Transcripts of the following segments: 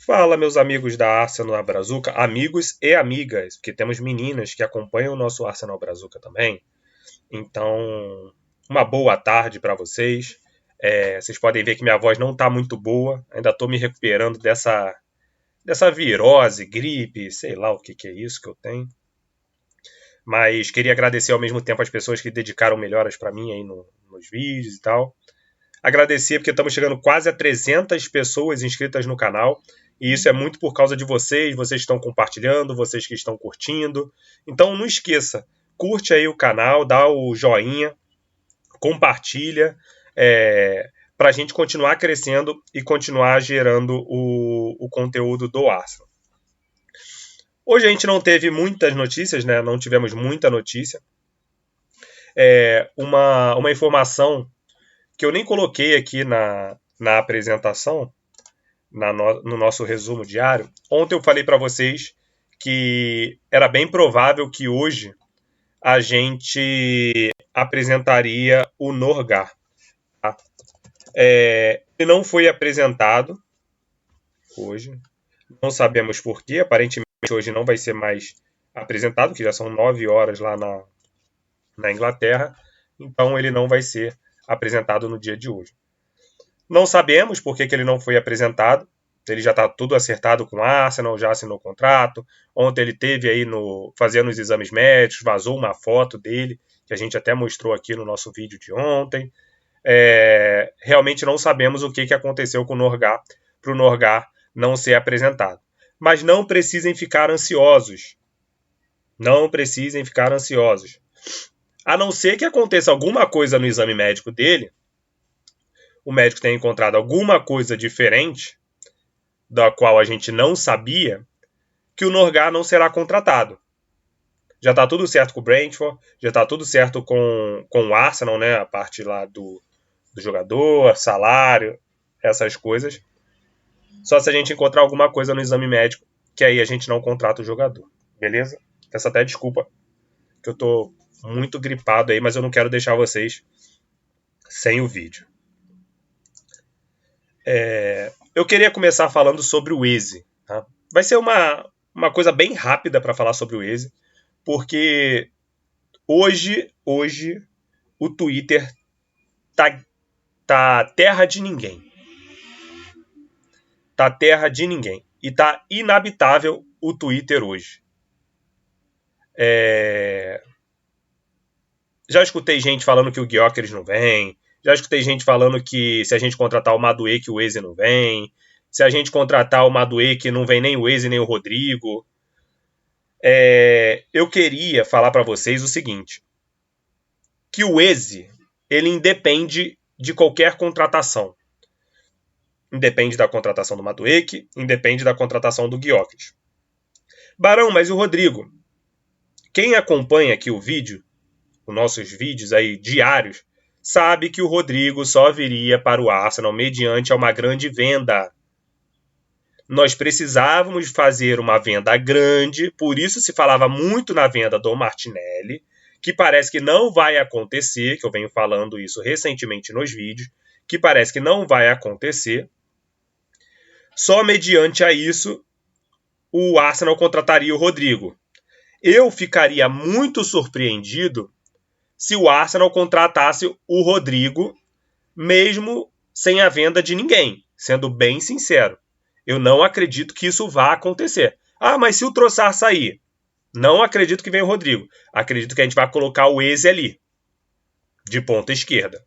Fala, meus amigos da Arsenal Brazuca, amigos e amigas, porque temos meninas que acompanham o nosso Arsenal Brazuca também. Então, uma boa tarde para vocês. Vocês podem ver que minha voz não está muito boa, ainda estou me recuperando dessa virose, gripe, sei lá o que é isso que eu tenho. Mas queria agradecer ao mesmo tempo as pessoas que dedicaram melhoras para mim aí nos vídeos e tal. Agradecer porque estamos chegando quase a 300 pessoas inscritas no canal. E isso é muito por causa de vocês que estão compartilhando, vocês que estão curtindo. Então não esqueça, curte aí o canal, dá o joinha, compartilha, para a gente continuar crescendo e continuar gerando o conteúdo do Arsenal. Hoje a gente não teve muitas notícias, né? Não tivemos muita notícia. Uma informação que eu nem coloquei aqui na apresentação, no nosso resumo diário. Ontem eu falei para vocês que era bem provável que hoje a gente apresentaria o Norgard. Tá? Ele não foi apresentado hoje. Não sabemos por quê. Aparentemente hoje não vai ser mais apresentado, que já são 9 horas lá na Inglaterra. Então ele não vai ser apresentado no dia de hoje. Não sabemos por que ele não foi apresentado. Ele já está tudo acertado com o Arsenal, já assinou o contrato. Ontem ele teve aí fazendo os exames médicos, vazou uma foto dele, que a gente até mostrou aqui no nosso vídeo de ontem. Realmente não sabemos o que aconteceu com o Norgard, para o Norgard não ser apresentado. Mas não precisem ficar ansiosos. Não precisem ficar ansiosos. A não ser que aconteça alguma coisa no exame médico dele, o médico tenha encontrado alguma coisa diferente, da qual a gente não sabia, que o Norgard não será contratado. Já está tudo certo com o Brentford, já está tudo certo com o Arsenal, né? A parte lá do jogador, salário, essas coisas. Só se a gente encontrar alguma coisa no exame médico, que aí a gente não contrata o jogador. Beleza? Peço até desculpa, que eu tô muito gripado aí, mas eu não quero deixar vocês sem o vídeo. Eu queria começar falando sobre o Eze. Tá? Vai ser uma coisa bem rápida para falar sobre o Eze, porque hoje o Twitter tá terra de ninguém. Tá terra de ninguém. E tá inabitável o Twitter hoje. Já escutei gente falando que o Gyökeres não vem. Já escutei gente falando que se a gente contratar o Madueke, o Eze não vem. Se a gente contratar o Madueke, não vem nem o Eze nem o Rodrigo. Eu queria falar para vocês o seguinte. Que o Eze, ele independe de qualquer contratação. Independe da contratação do Madueke, independe da contratação do Gyökeres. Barão, mas o Rodrigo? Quem acompanha aqui o vídeo, os nossos vídeos aí diários, sabe que o Rodrigo só viria para o Arsenal mediante uma grande venda. Nós precisávamos fazer uma venda grande, por isso se falava muito na venda do Martinelli, que parece que não vai acontecer, que eu venho falando isso recentemente nos vídeos, que parece que não vai acontecer. Só mediante a isso, o Arsenal contrataria o Rodrigo. Eu ficaria muito surpreendido se o Arsenal contratasse o Rodrigo, mesmo sem a venda de ninguém, sendo bem sincero. Eu não acredito que isso vá acontecer. Ah, mas se o Trossard sair? Não acredito que venha o Rodrigo. Acredito que a gente vai colocar o Eze ali, de ponta esquerda.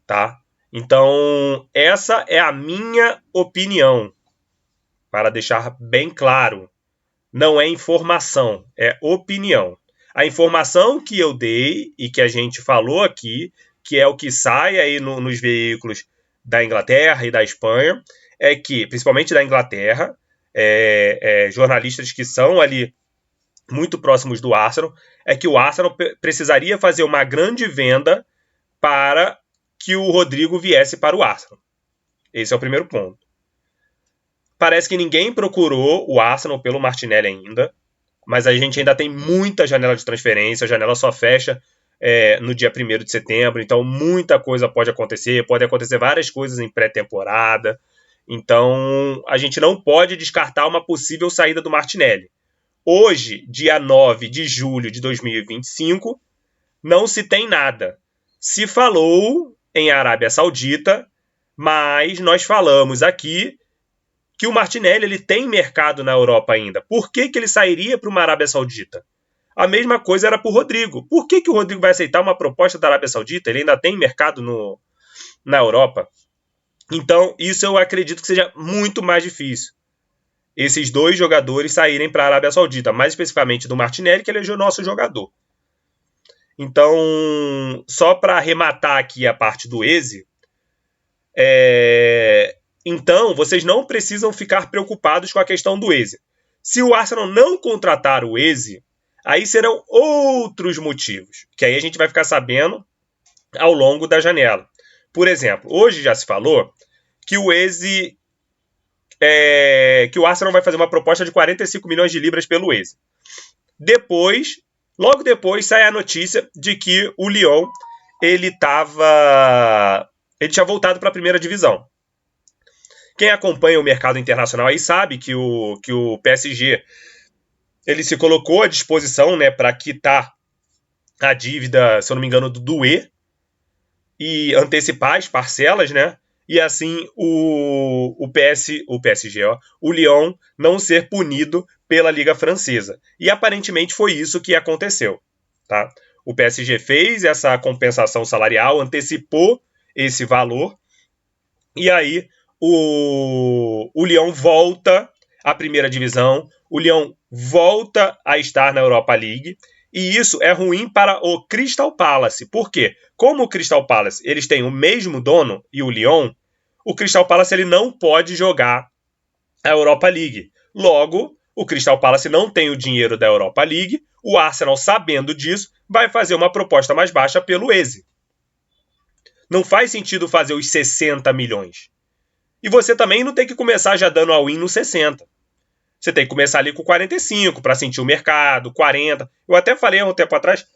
Tá? Então, essa é a minha opinião. Para deixar bem claro. Não é informação, é opinião. A informação que eu dei e que a gente falou aqui, que é o que sai aí nos veículos da Inglaterra e da Espanha, é que, principalmente da Inglaterra, jornalistas que são ali muito próximos do Arsenal, é que o Arsenal precisaria fazer uma grande venda para que o Rodrigo viesse para o Arsenal. Esse é o primeiro ponto. Parece que ninguém procurou o Arsenal pelo Martinelli ainda, mas a gente ainda tem muita janela de transferência, a janela só fecha no dia 1º de setembro, então muita coisa pode acontecer várias coisas em pré-temporada. Então, a gente não pode descartar uma possível saída do Martinelli. Hoje, dia 9 de julho de 2025, não se tem nada. Se falou em Arábia Saudita, mas nós falamos aqui que o Martinelli ele tem mercado na Europa ainda. Por que ele sairia para uma Arábia Saudita? A mesma coisa era para o Rodrigo. Por que o Rodrigo vai aceitar uma proposta da Arábia Saudita? Ele ainda tem mercado na Europa. Então, isso eu acredito que seja muito mais difícil. Esses dois jogadores saírem para a Arábia Saudita, mais especificamente do Martinelli, que ele é o nosso jogador. Então, só para arrematar aqui a parte do Eze, então vocês não precisam ficar preocupados com a questão do Eze. Se o Arsenal não contratar o Eze, aí serão outros motivos, que aí a gente vai ficar sabendo ao longo da janela. Por exemplo, hoje já se falou que o Eze, que o Arsenal vai fazer uma proposta de 45 milhões de libras pelo Eze. Logo depois sai a notícia de que o Lyon ele tinha voltado para a primeira divisão. Quem acompanha o mercado internacional aí sabe que o PSG ele se colocou à disposição, né, para quitar a dívida, se eu não me engano, do Doué e antecipar as parcelas, né? E assim o PSG, o Lyon, não ser punido pela Liga Francesa. E aparentemente foi isso que aconteceu. Tá? O PSG fez essa compensação salarial, antecipou esse valor, e aí o Lyon volta à primeira divisão, o Lyon volta a estar na Europa League, e isso é ruim para o Crystal Palace. Por quê? Como o Crystal Palace eles têm o mesmo dono e o Lyon, o Crystal Palace ele não pode jogar a Europa League. Logo, o Crystal Palace não tem o dinheiro da Europa League, o Arsenal, sabendo disso, vai fazer uma proposta mais baixa pelo Eze. Não faz sentido fazer os 60 milhões. E você também não tem que começar já dando all-in no 60. Você tem que começar ali com 45 para sentir o mercado, 40. Eu até falei há um tempo atrás...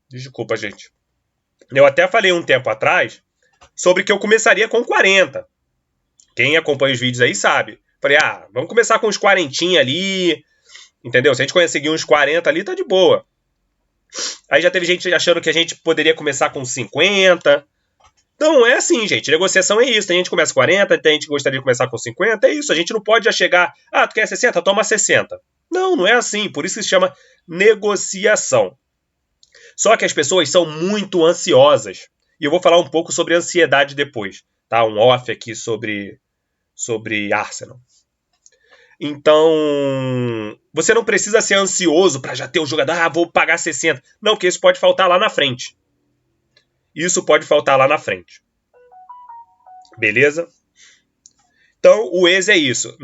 Desculpa, gente. Eu até falei um tempo atrás sobre que eu começaria com 40. Quem acompanha os vídeos aí sabe. Falei, vamos começar com uns 40 ali, entendeu? Se a gente conseguir uns 40 ali, tá de boa. Aí já teve gente achando que a gente poderia começar com 50. Então é assim, gente. Negociação é isso. Tem gente que começa com 40, tem gente que gostaria de começar com 50. É isso. A gente não pode já chegar... tu quer 60? Toma 60. Não é assim. Por isso que se chama negociação. Só que as pessoas são muito ansiosas. E eu vou falar um pouco sobre ansiedade depois. Tá? Um off aqui sobre Arsenal. Então, você não precisa ser ansioso para já ter o jogador, vou pagar 60. Não, que isso pode faltar lá na frente. Isso pode faltar lá na frente. Beleza? Então, o Eze é isso.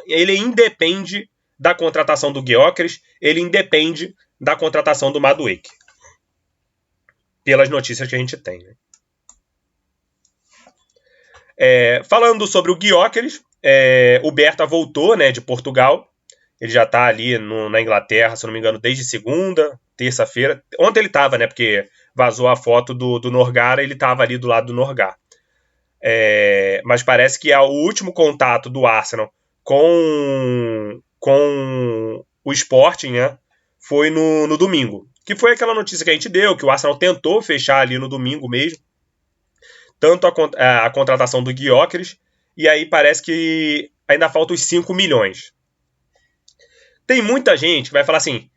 Ele independe da contratação do Gyökeres, ele independe da contratação do Madueke. Pelas notícias que a gente tem, né? Falando sobre o Gyökeres, o Berta voltou, né, de Portugal. Ele já está ali na Inglaterra, se não me engano, desde segunda, terça-feira. Ontem ele estava, né, porque vazou a foto do Norgara, ele estava ali do lado do Norgara. Mas parece que o último contato do Arsenal com o Sporting, né, foi no domingo. Que foi aquela notícia que a gente deu, que o Arsenal tentou fechar ali no domingo mesmo. Tanto a contratação do Gyökeres, e aí parece que ainda faltam os 5 milhões. Tem muita gente que vai falar assim,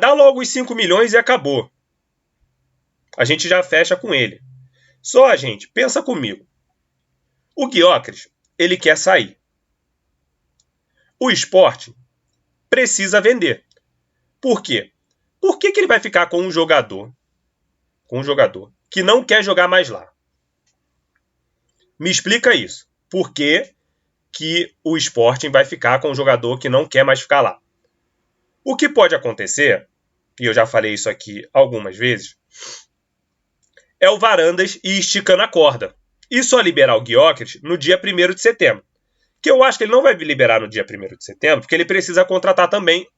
dá logo os 5 milhões e acabou. A gente já fecha com ele. Só, gente, pensa comigo. O Gyökeres, ele quer sair. O Sporting precisa vender. Por quê? Por que ele vai ficar com um jogador que não quer jogar mais lá? Me explica isso. Por que o Sporting vai ficar com um jogador que não quer mais ficar lá? O que pode acontecer, e eu já falei isso aqui algumas vezes, é o Varandas ir esticando a corda. E só liberar o Gyökeres no dia 1º de setembro. Que eu acho que ele não vai liberar no dia 1º de setembro, porque ele precisa contratar também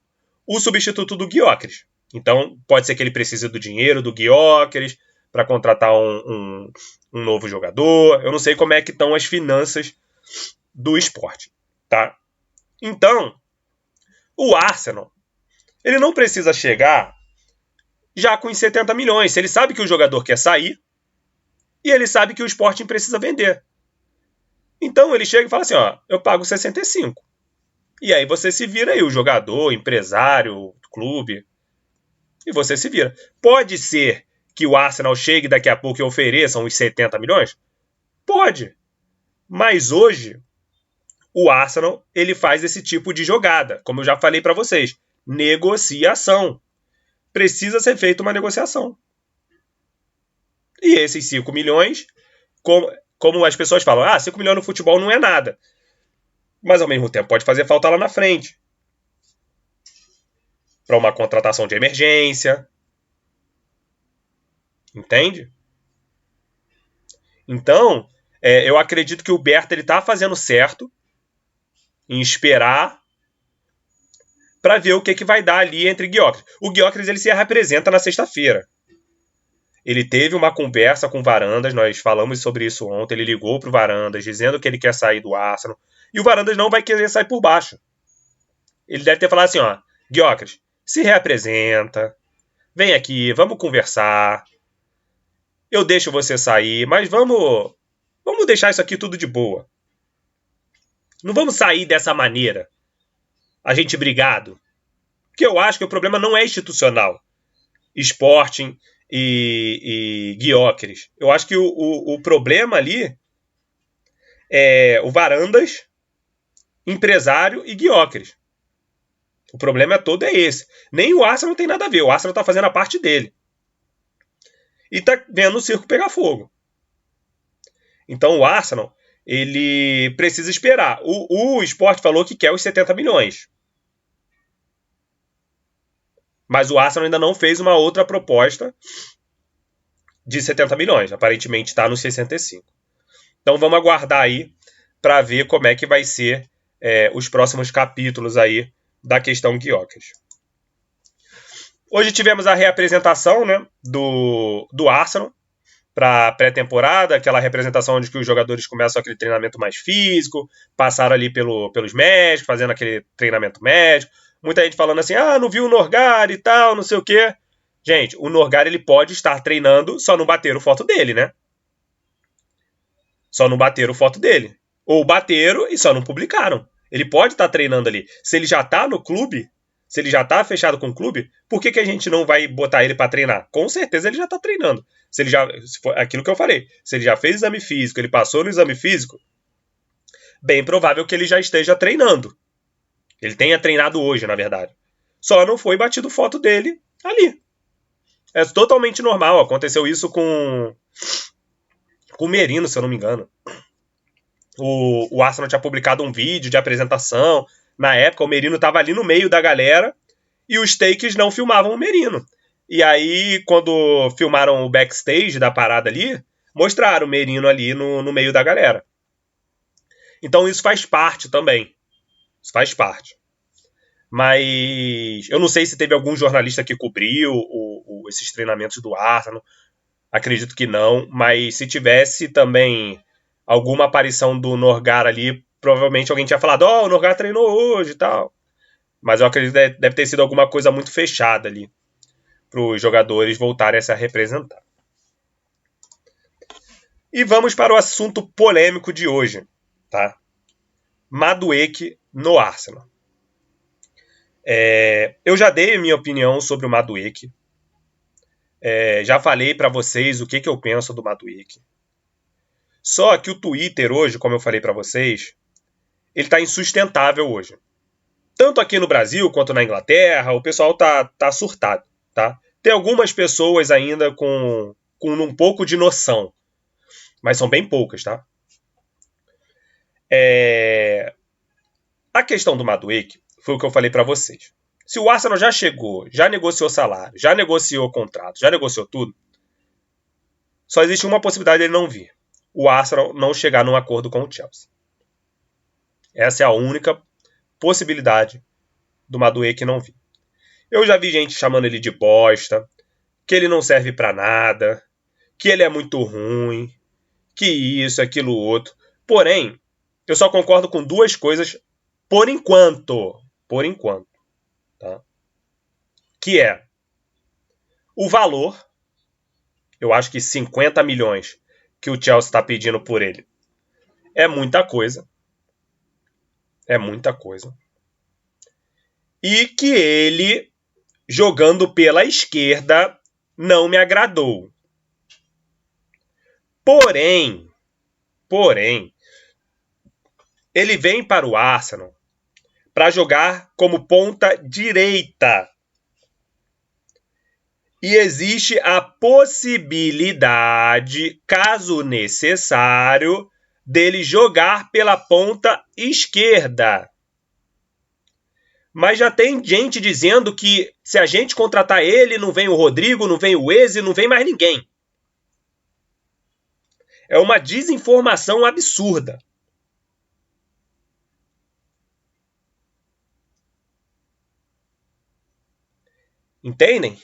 o substituto do Gyökeres. Então, pode ser que ele precise do dinheiro do Gyökeres para contratar um novo jogador. Eu não sei como é que estão as finanças do Sporting, tá? Então, o Arsenal, ele não precisa chegar já com os 70 milhões. Ele sabe que o jogador quer sair e ele sabe que o Sporting precisa vender. Então ele chega e fala assim, ó, eu pago 65. E aí você se vira aí, o jogador, o empresário, o clube, e você se vira. Pode ser que o Arsenal chegue daqui a pouco e ofereça uns 70 milhões? Pode. Mas hoje, o Arsenal, ele faz esse tipo de jogada, como eu já falei para vocês, negociação. Precisa ser feita uma negociação. E esses 5 milhões, como as pessoas falam, 5 milhões no futebol não é nada. Mas ao mesmo tempo pode fazer falta lá na frente. Para uma contratação de emergência. Entende? Então, eu acredito que o Berta ele tá fazendo certo em esperar para ver o que vai dar ali entre Gyökeres. O Gyökeres ele se representa na sexta-feira. Ele teve uma conversa com o Varandas, nós falamos sobre isso ontem, ele ligou pro Varandas dizendo que ele quer sair do Arsenal, e o Varandas não vai querer sair por baixo. Ele deve ter falado assim, ó, Gyökeres, se reapresenta, vem aqui, vamos conversar, eu deixo você sair, mas vamos deixar isso aqui tudo de boa. Não vamos sair dessa maneira, a gente brigado. Porque eu acho que o problema não é institucional. Sporting e Gyökeres. Eu acho que o problema ali é o Varandas, empresário e Gyökeres. O problema todo é esse. Nem o Arsenal tem nada a ver. O Arsenal tá fazendo a parte dele. E tá vendo o circo pegar fogo. Então o Arsenal, ele precisa esperar. O Sport falou que quer os 70 milhões. Mas o Arsenal ainda não fez uma outra proposta de 70 milhões. Aparentemente está nos 65. Então vamos aguardar aí para ver como é que vai ser os próximos capítulos aí da questão Gyökeres. Hoje tivemos a reapresentação, né, do Arsenal para a pré-temporada, aquela representação onde que os jogadores começam aquele treinamento mais físico, passaram ali pelos médicos, fazendo aquele treinamento médico. Muita gente falando assim, não viu o Norgard e tal, não sei o quê. Gente, o Norgard ele pode estar treinando, só não bateram foto dele, né? Só não bateram foto dele. Ou bateram e só não publicaram. Ele pode estar treinando ali. Se ele já está no clube, se ele já está fechado com o clube, por que a gente não vai botar ele para treinar? Com certeza ele já está treinando. Se for aquilo que eu falei, se ele já fez exame físico, ele passou no exame físico, bem provável que ele já esteja treinando. Ele tenha treinado hoje, na verdade. Só não foi batido foto dele ali. É totalmente normal. Aconteceu isso com o Merino, se eu não me engano. O Arsenal tinha publicado um vídeo de apresentação. Na época, o Merino estava ali no meio da galera e os takes não filmavam o Merino. E aí, quando filmaram o backstage da parada ali, mostraram o Merino ali no meio da galera. Então isso faz parte também. Isso faz parte. Mas eu não sei se teve algum jornalista que cobriu esses treinamentos do Arsenal. Acredito que não. Mas se tivesse também alguma aparição do Norgard ali, provavelmente alguém tinha falado, o Norgard treinou hoje e tal. Mas eu acredito que deve ter sido alguma coisa muito fechada ali para os jogadores voltarem a se representar. E vamos para o assunto polêmico de hoje, tá? Madueke no Arsenal. Eu já dei a minha opinião sobre o Madueke. Já falei para vocês o que eu penso do Madueke. Só que o Twitter hoje, como eu falei para vocês, ele está insustentável hoje. Tanto aqui no Brasil quanto na Inglaterra, o pessoal tá surtado, tá? Tem algumas pessoas ainda com um pouco de noção, mas são bem poucas, tá? A questão do Madueke foi o que eu falei para vocês. Se o Arsenal já chegou, já negociou salário, já negociou contrato, já negociou tudo, só existe uma possibilidade dele não vir. O Arsenal não chegar num acordo com o Chelsea. Essa é a única possibilidade do Madueke não vir. Eu já vi gente chamando ele de bosta, que ele não serve para nada, que ele é muito ruim, que isso, aquilo, outro. Porém, eu só concordo com duas coisas por enquanto. Por enquanto. Tá? Que é o valor. Eu acho que 50 milhões que o Chelsea está pedindo por ele é muita coisa. É muita coisa. E que ele, jogando pela esquerda, não me agradou. Porém, ele vem para o Arsenal para jogar como ponta direita. E existe a possibilidade, caso necessário, dele jogar pela ponta esquerda. Mas já tem gente dizendo que se a gente contratar ele, não vem o Rodrigo, não vem o Eze, não vem mais ninguém. É uma desinformação absurda. Entendem?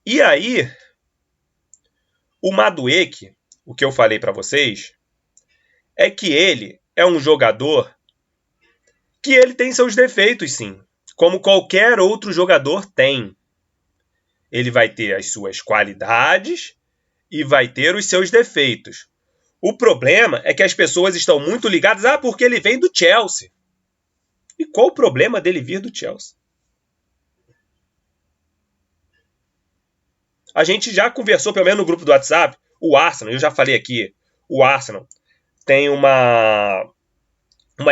E aí, o Madueke, o que eu falei para vocês, é que ele é um jogador que ele tem seus defeitos, sim. Como qualquer outro jogador tem. Ele vai ter as suas qualidades e vai ter os seus defeitos. O problema é que as pessoas estão muito ligadas, porque ele vem do Chelsea. E qual o problema dele vir do Chelsea? A gente já conversou, pelo menos no grupo do WhatsApp, o Arsenal, eu já falei aqui, o Arsenal tem uma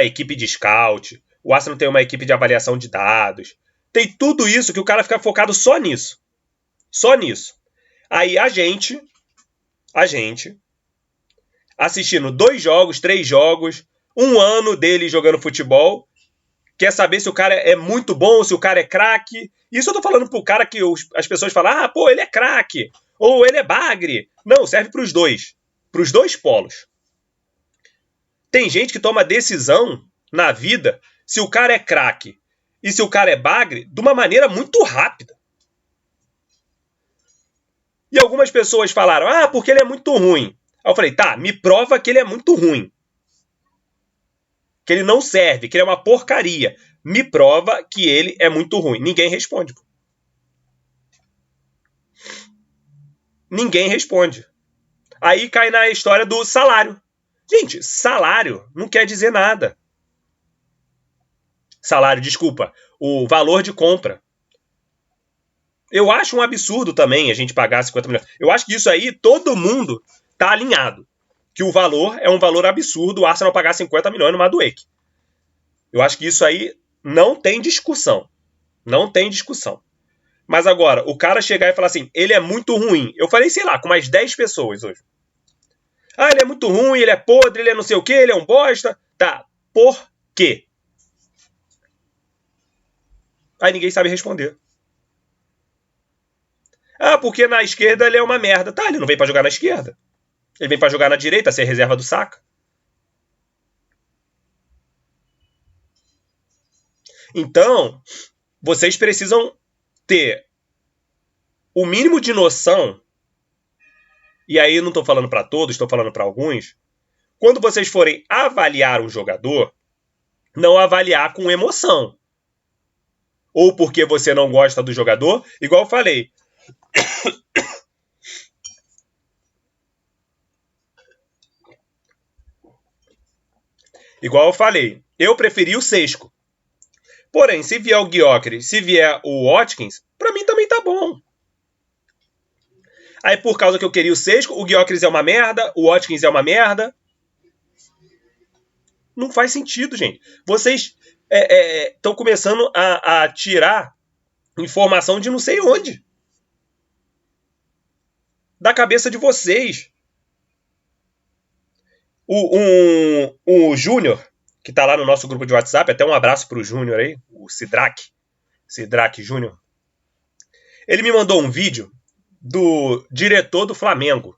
equipe de scout, o Arsenal tem uma equipe de avaliação de dados, tem tudo isso que o cara fica focado só nisso. Só nisso. Aí a gente, assistindo 2 jogos, 3 jogos, 1 ano dele jogando futebol, quer saber se o cara é muito bom, se o cara é craque. Isso eu tô falando pro cara que as pessoas falam, pô, ele é craque, ou ele é bagre. Não, serve pros dois. Pros dois polos. Tem gente que toma decisão na vida se o cara é craque e se o cara é bagre de uma maneira muito rápida. E algumas pessoas falaram, porque ele é muito ruim. Aí eu falei, tá, me prova que ele é muito ruim. Que ele não serve, que ele é uma porcaria. Me prova que ele é muito ruim. Ninguém responde. Ninguém responde. Aí cai na história do salário. Gente, salário não quer dizer nada. Salário, desculpa. O valor de compra. Eu acho um absurdo também a gente pagar 50 milhões. Eu acho que isso aí todo mundo tá alinhado. Que o valor é um valor absurdo o Arsenal pagar 50 milhões no Madueke. Eu acho que isso aí não tem discussão. Não tem discussão. Mas agora, o cara chegar e falar assim, ele é muito ruim. Eu falei, sei lá, com mais 10 pessoas hoje. Ele é muito ruim, ele é podre, ele é não sei o quê, ele é um bosta. Tá, por quê? Aí ninguém sabe responder. Porque na esquerda ele é uma merda. Tá, ele não vem pra jogar na esquerda. Ele vem pra jogar na direita, ser reserva do Saka. Então, vocês precisam ter o mínimo de noção, e aí eu não estou falando para todos, estou falando para alguns, quando vocês forem avaliar um jogador, não avaliar com emoção. Ou porque você não gosta do jogador, igual eu falei. Eu preferi o Sesco. Porém, se vier o Gyökeres, se vier o Watkins, para mim também tá bom. Aí por causa que eu queria o Sesco, o Gyökeres é uma merda, o Watkins é uma merda. Não faz sentido, gente. Vocês estão começando a tirar informação de não sei onde. Da cabeça de vocês. O Júnior, que tá lá no nosso grupo de WhatsApp, até um abraço pro Júnior aí, o Sidraque Júnior. Ele me mandou um vídeo do diretor do Flamengo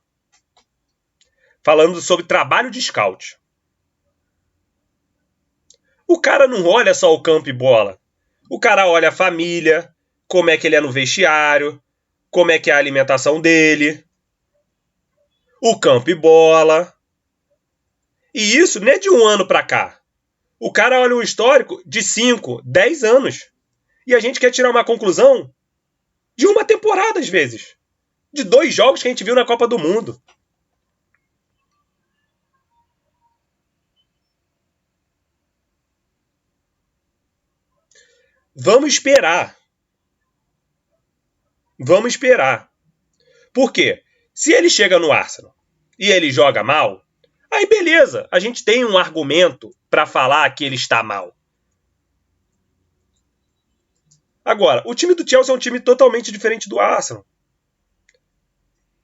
falando sobre trabalho de scout. O cara não olha só o campo e bola. O cara olha a família, como é que ele é no vestiário, como é que é a alimentação dele. o campo e bola. E isso não é de um ano para cá. O cara olha um histórico de 5, 10 anos. E a gente quer tirar uma conclusão de uma temporada, às vezes. De 2 jogos que a gente viu na Copa do Mundo. Vamos esperar. Vamos esperar. Por quê? Se ele chega no Arsenal e ele joga mal, aí beleza, a gente tem um argumento para falar que ele está mal. Agora, o time do Chelsea é um time totalmente diferente do Arsenal.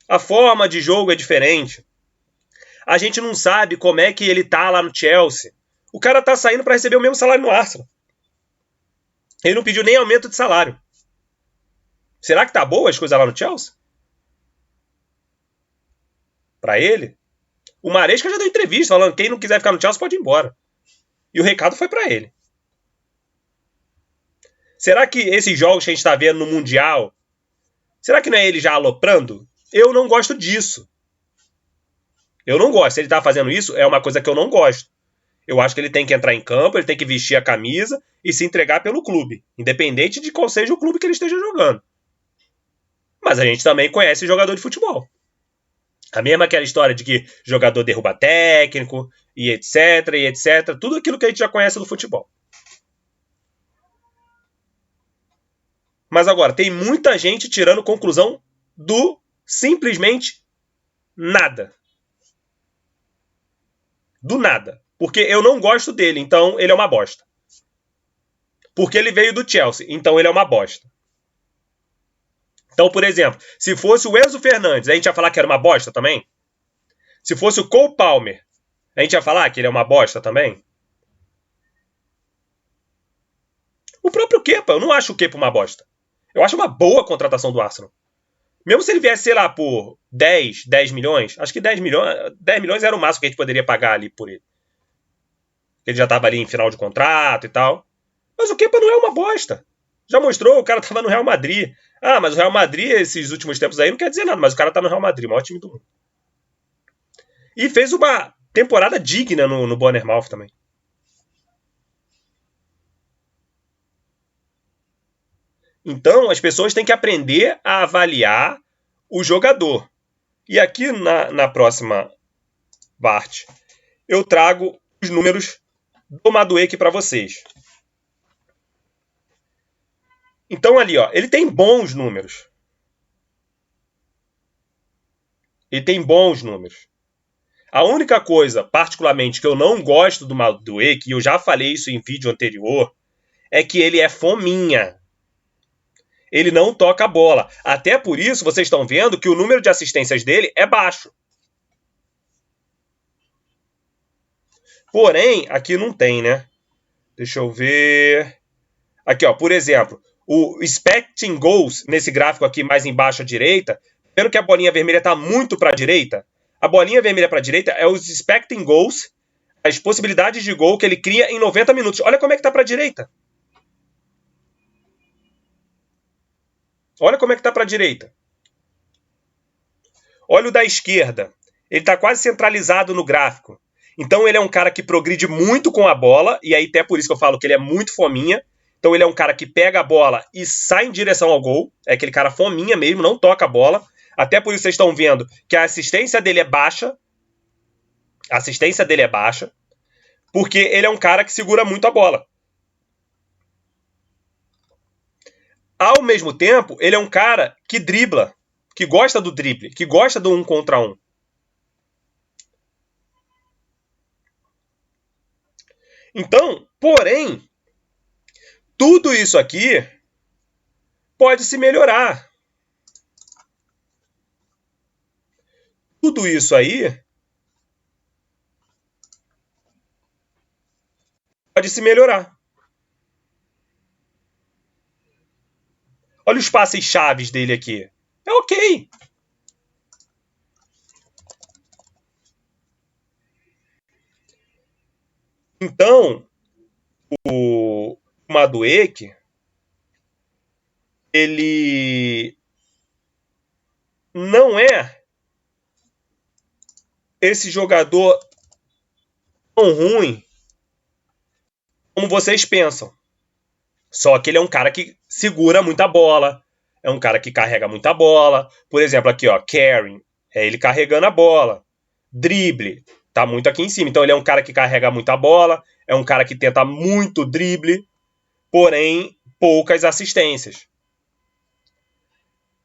A forma de jogo é diferente. A gente não sabe como é que ele tá lá no Chelsea. O cara tá saindo para receber o mesmo salário no Arsenal. Ele não pediu nem aumento de salário. Será que tá boa as coisas lá no Chelsea? Para ele? O Maresca já deu entrevista falando que quem não quiser ficar no Chelsea pode ir embora. E o recado foi para ele. Será que esses jogos que a gente está vendo no Mundial, será que não é ele já aloprando? Eu não gosto disso. Eu não gosto. Se ele tá fazendo isso, é uma coisa que eu não gosto. Eu acho que ele tem que entrar em campo, ele tem que vestir a camisa e se entregar pelo clube, independente de qual seja o clube que ele esteja jogando. Mas a gente também conhece jogador de futebol. A mesma aquela história de que jogador derruba técnico, e etc, e etc. Tudo aquilo que a gente já conhece do futebol. Mas agora, tem muita gente tirando conclusão do simplesmente nada. Do nada. Porque eu não gosto dele, então ele é uma bosta. Porque ele veio do Chelsea, então ele é uma bosta. Então, por exemplo, se fosse o Enzo Fernandes, a gente ia falar que era uma bosta também? Se fosse o Cole Palmer, a gente ia falar que ele é uma bosta também? O próprio Kepa, eu não acho o Kepa uma bosta. Eu acho uma boa contratação do Arsenal. Mesmo se ele viesse, sei lá, por 10 milhões, acho que 10 milhões era o máximo que a gente poderia pagar ali por ele. Ele já estava ali em final de contrato e tal. Mas o Kepa não é uma bosta. Já mostrou, o cara estava no Real Madrid. Ah, mas o Real Madrid, esses últimos tempos aí, não quer dizer nada, mas o cara tá no Real Madrid, o maior time do mundo. E fez uma temporada digna no Bournemouth também. Então, as pessoas têm que aprender a avaliar o jogador. E aqui na próxima parte, eu trago os números do Madueke para vocês. Então, ali, ó, ele tem bons números. Ele tem bons números. A única coisa, particularmente, que eu não gosto do Madueke, e eu já falei isso em vídeo anterior, é que ele é fominha. Ele não toca a bola. Até por isso, vocês estão vendo que o número de assistências dele é baixo. Porém, aqui não tem, né? Deixa eu ver. Aqui, ó, por exemplo, o expecting goals, nesse gráfico aqui mais embaixo à direita, vendo que a bolinha vermelha está muito para a direita, a bolinha vermelha para a direita é os expecting goals, as possibilidades de gol que ele cria em 90 minutos. Olha como é que está para a direita. Olha como é que está para a direita. Olha o da esquerda. Ele está quase centralizado no gráfico. Então ele é um cara que progride muito com a bola, e aí até por isso que eu falo que ele é muito fominha. Então ele é um cara que pega a bola e sai em direção ao gol. É aquele cara fominha mesmo, não toca a bola. Até por isso vocês estão vendo que a assistência dele é baixa. A assistência dele é baixa. Porque ele é um cara que segura muito a bola. Ao mesmo tempo, ele é um cara que dribla, que gosta do drible, que gosta do 1 contra 1. Então, porém, tudo isso aqui pode se melhorar. Tudo isso aí pode se melhorar. Olha os passes chaves dele aqui. É ok. Então, o Madueke, ele não é esse jogador tão ruim como vocês pensam. Só que ele é um cara que segura muita bola, é um cara que carrega muita bola. Por exemplo, aqui, ó, carrying, é ele carregando a bola. Drible, tá muito aqui em cima. Então ele é um cara que carrega muita bola, é um cara que tenta muito drible, porém poucas assistências.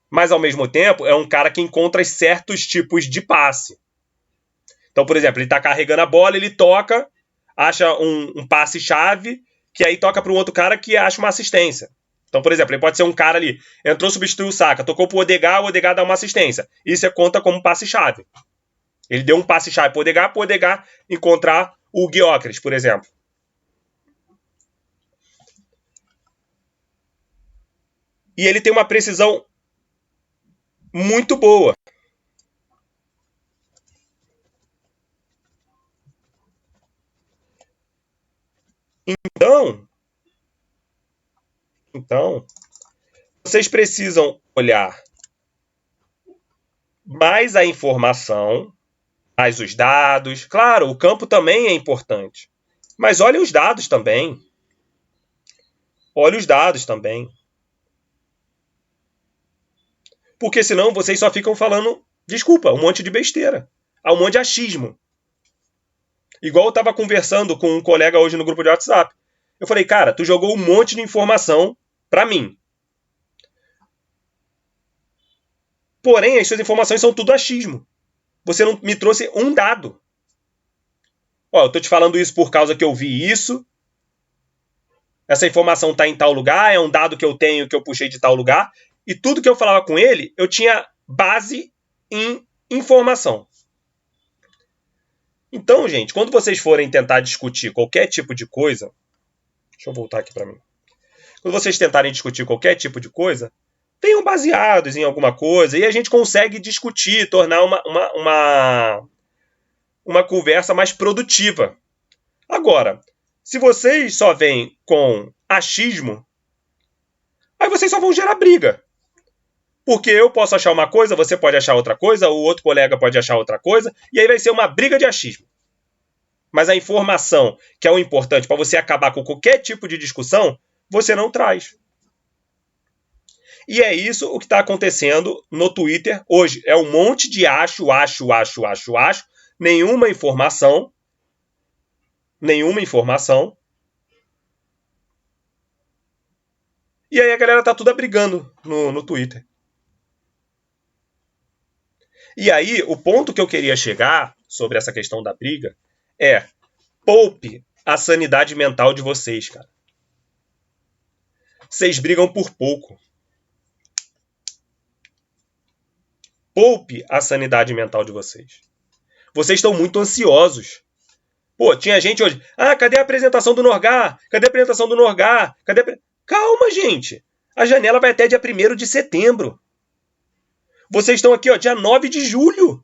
Mas ao mesmo tempo é um cara que encontra certos tipos de passe. Então, por exemplo, ele tá carregando a bola, ele toca, acha um passe-chave, que aí toca para um outro cara que acha uma assistência. Então, por exemplo, ele pode ser um cara ali, entrou, substituiu o Saka, tocou pro Odegaard, o Odegaard dá uma assistência. Isso conta como passe-chave. Ele deu um passe-chave pro Odegaard encontrar o Gyökeres, por exemplo. E ele tem uma precisão muito boa. Então, vocês precisam olhar mais a informação, mais os dados. Claro, o campo também é importante. Mas olhe os dados também. Olhe os dados também. Porque senão vocês só ficam falando, desculpa, um monte de besteira. Um monte de achismo. Igual eu estava conversando com um colega hoje no grupo de WhatsApp. Eu falei, cara, tu jogou um monte de informação para mim. Porém, as suas informações são tudo achismo. Você não me trouxe um dado. Ó, eu tô te falando isso por causa que eu vi isso. Essa informação tá em tal lugar, é um dado que eu tenho que eu puxei de tal lugar. E tudo que eu falava com ele, eu tinha base em informação. Então, gente, quando vocês forem tentar discutir qualquer tipo de coisa... Deixa eu voltar aqui para mim. Quando vocês tentarem discutir qualquer tipo de coisa, venham baseados em alguma coisa e a gente consegue discutir, tornar uma conversa mais produtiva. Agora, se vocês só vêm com achismo, aí vocês só vão gerar briga. Porque eu posso achar uma coisa, você pode achar outra coisa, o outro colega pode achar outra coisa, e aí vai ser uma briga de achismo. Mas a informação, que é o importante para você acabar com qualquer tipo de discussão, você não traz. E é isso o que está acontecendo no Twitter hoje. É um monte de acho, nenhuma informação. E aí a galera tá tudo brigando no Twitter. E aí, o ponto que eu queria chegar sobre essa questão da briga é: poupe a sanidade mental de vocês, cara. Vocês brigam por pouco. Poupe a sanidade mental de vocês. Vocês estão muito ansiosos. Pô, tinha gente hoje. Ah, cadê a apresentação do Norgá? Cadê a apresentação do Norgá? Calma, gente. A janela vai até dia 1º de setembro. Vocês estão aqui, ó, dia 9 de julho.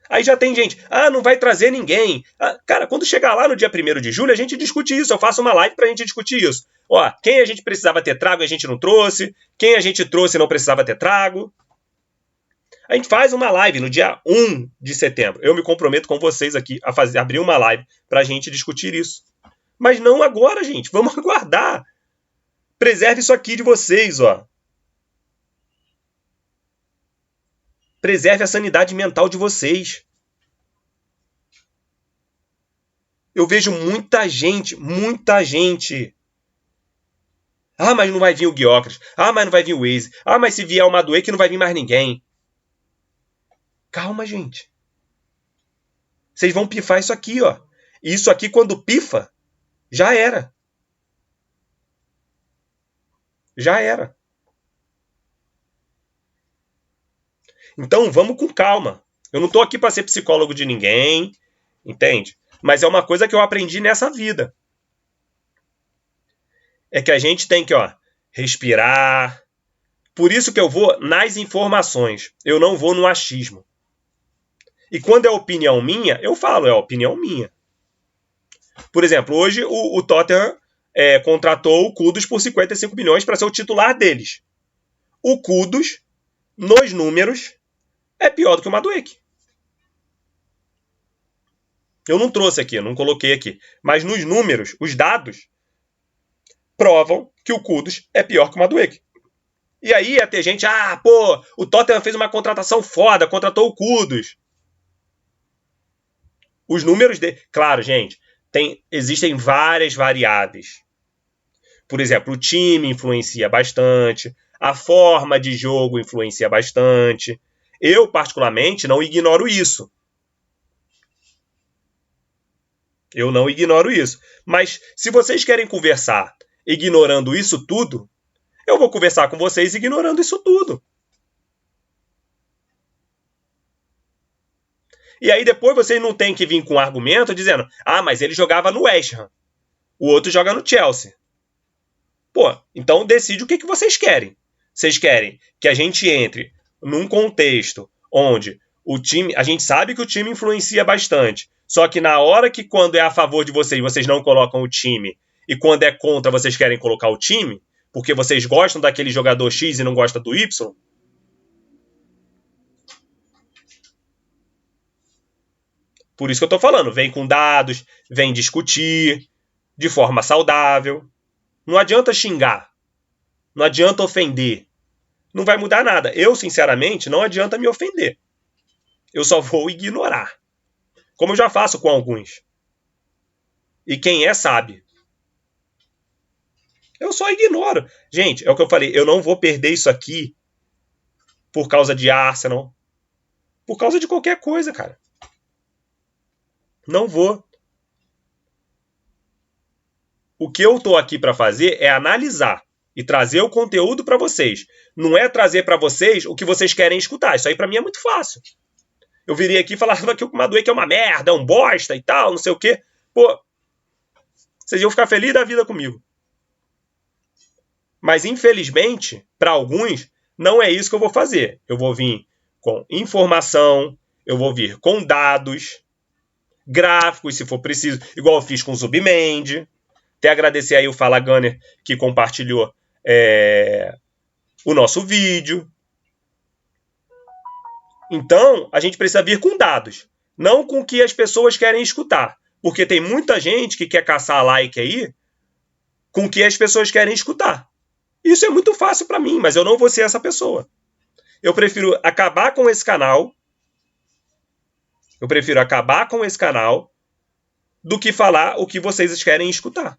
Aí já tem gente, não vai trazer ninguém. Cara, quando chegar lá no dia 1º de julho, a gente discute isso. Eu faço uma live pra gente discutir isso. Ó, quem a gente precisava ter trago, a gente não trouxe. Quem a gente trouxe não precisava ter trago. A gente faz uma live no dia 1 de setembro. Eu me comprometo com vocês aqui a abrir uma live pra gente discutir isso. Mas não agora, gente. Vamos aguardar. Preserve isso aqui de vocês, ó. Preserve a sanidade mental de vocês. Eu vejo muita gente. Mas não vai vir o Gyökeres. Mas não vai vir o Eze. Mas se vier o Madueke não vai vir mais ninguém. Calma, gente. Vocês vão pifar isso aqui, ó. E isso aqui, quando pifa, já era. Já era. Então, vamos com calma. Eu não estou aqui para ser psicólogo de ninguém, entende? Mas é uma coisa que eu aprendi nessa vida. É que a gente tem que, ó, respirar. Por isso que eu vou nas informações. Eu não vou no achismo. E quando é opinião minha, eu falo, é opinião minha. Por exemplo, hoje o Tottenham contratou o Kudus por 55 milhões para ser o titular deles. O Kudus, nos números, é pior do que o Madueke. Eu não trouxe aqui, eu não coloquei aqui. Mas nos números, os dados provam que o Kudus é pior que o Madueke. E aí ia ter gente, o Tottenham fez uma contratação foda, contratou o Kudus. Os números dele... Claro, gente, existem várias variáveis. Por exemplo, o time influencia bastante, a forma de jogo influencia bastante. Eu, particularmente, não ignoro isso. Eu não ignoro isso. Mas se vocês querem conversar ignorando isso tudo, eu vou conversar com vocês ignorando isso tudo. E aí depois vocês não têm que vir com um argumento dizendo, mas ele jogava no West Ham, o outro joga no Chelsea. Pô, então decide o que vocês querem. Vocês querem que a gente entre num contexto onde o time, a gente sabe que o time influencia bastante, só que na hora que quando é a favor de vocês, vocês não colocam o time, e quando é contra, vocês querem colocar o time, porque vocês gostam daquele jogador X e não gostam do Y? Por isso que eu tô falando, vem com dados, vem discutir de forma saudável. Não adianta xingar, não adianta ofender, não vai mudar nada. Eu, sinceramente, não adianta me ofender. Eu só vou ignorar, como eu já faço com alguns. E quem sabe. Eu só ignoro. Gente, é o que eu falei, eu não vou perder isso aqui por causa de Arsenal, por causa de qualquer coisa, cara. Não vou. O que eu tô aqui para fazer é analisar e trazer o conteúdo para vocês. Não é trazer para vocês o que vocês querem escutar. Isso aí para mim é muito fácil. Eu viria aqui e falava que o Madueke é uma merda, é um bosta e tal, não sei o quê. Pô, vocês iam ficar felizes da vida comigo. Mas, infelizmente, para alguns, não é isso que eu vou fazer. Eu vou vir com informação, eu vou vir com dados, gráficos, se for preciso, igual eu fiz com o Zubimendi. Até agradecer aí o Fala Gunner que compartilhou o nosso vídeo. Então, a gente precisa vir com dados, não com o que as pessoas querem escutar. Porque tem muita gente que quer caçar like aí com o que as pessoas querem escutar. Isso é muito fácil para mim, mas eu não vou ser essa pessoa. Eu prefiro acabar com esse canal. Do que falar o que vocês querem escutar.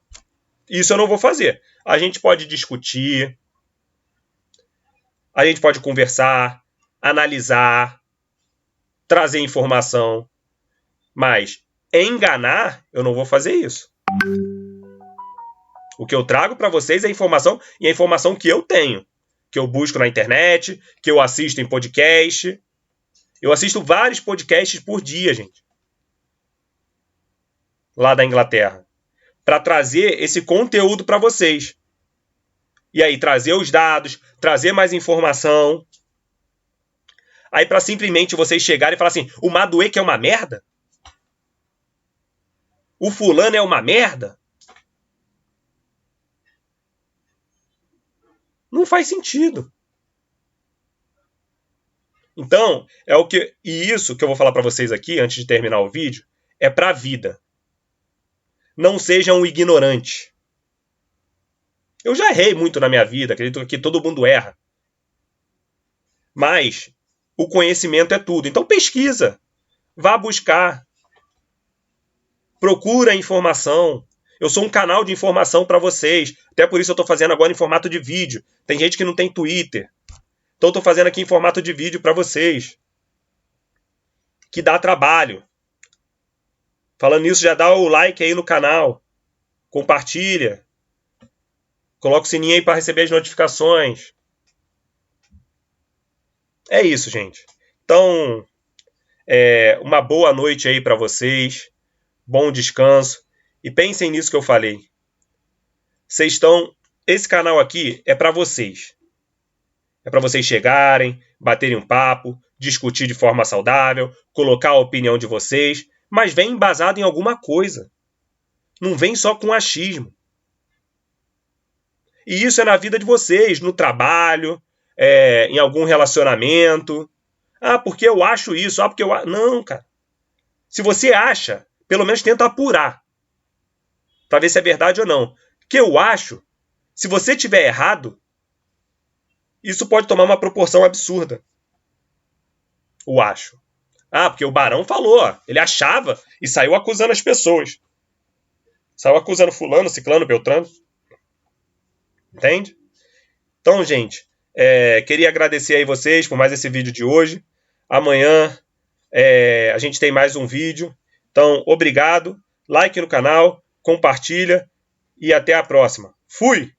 Isso eu não vou fazer. A gente pode discutir, a gente pode conversar, analisar, trazer informação, mas enganar, eu não vou fazer isso. O que eu trago para vocês é informação, e a informação que eu tenho, que eu busco na internet, que eu assisto em podcast. Eu assisto vários podcasts por dia, gente, lá da Inglaterra, para trazer esse conteúdo para vocês. E aí trazer os dados, trazer mais informação. Aí para simplesmente vocês chegarem e falar assim, o Madueke é uma merda? O fulano é uma merda? Não faz sentido. Então, e isso que eu vou falar para vocês aqui, antes de terminar o vídeo, é para a vida. Não sejam ignorantes. Eu já errei muito na minha vida, acredito que todo mundo erra. Mas o conhecimento é tudo. Então pesquisa, vá buscar, procura informação. Eu sou um canal de informação para vocês. Até por isso eu estou fazendo agora em formato de vídeo. Tem gente que não tem Twitter. Então eu estou fazendo aqui em formato de vídeo para vocês. Que dá trabalho. Falando nisso, já dá o like aí no canal. Compartilha. Coloca o sininho aí para receber as notificações. É isso, gente. Então, uma boa noite aí para vocês. Bom descanso. E pensem nisso que eu falei. Esse canal aqui é para vocês. É para vocês chegarem, baterem um papo, discutir de forma saudável, colocar a opinião de vocês, mas vem embasado em alguma coisa. Não vem só com achismo. E isso é na vida de vocês, no trabalho, em algum relacionamento. Porque eu acho isso. Porque eu... Não, cara. Se você acha, pelo menos tenta apurar, para ver se é verdade ou não. Que eu acho, se você tiver errado, isso pode tomar uma proporção absurda. Eu acho. Porque o Barão falou, ó, ele achava e saiu acusando as pessoas. Saiu acusando fulano, ciclano, beltrano. Entende? Então, gente, queria agradecer aí vocês por mais esse vídeo de hoje. Amanhã a gente tem mais um vídeo. Então, obrigado. Like no canal, compartilha e até a próxima. Fui!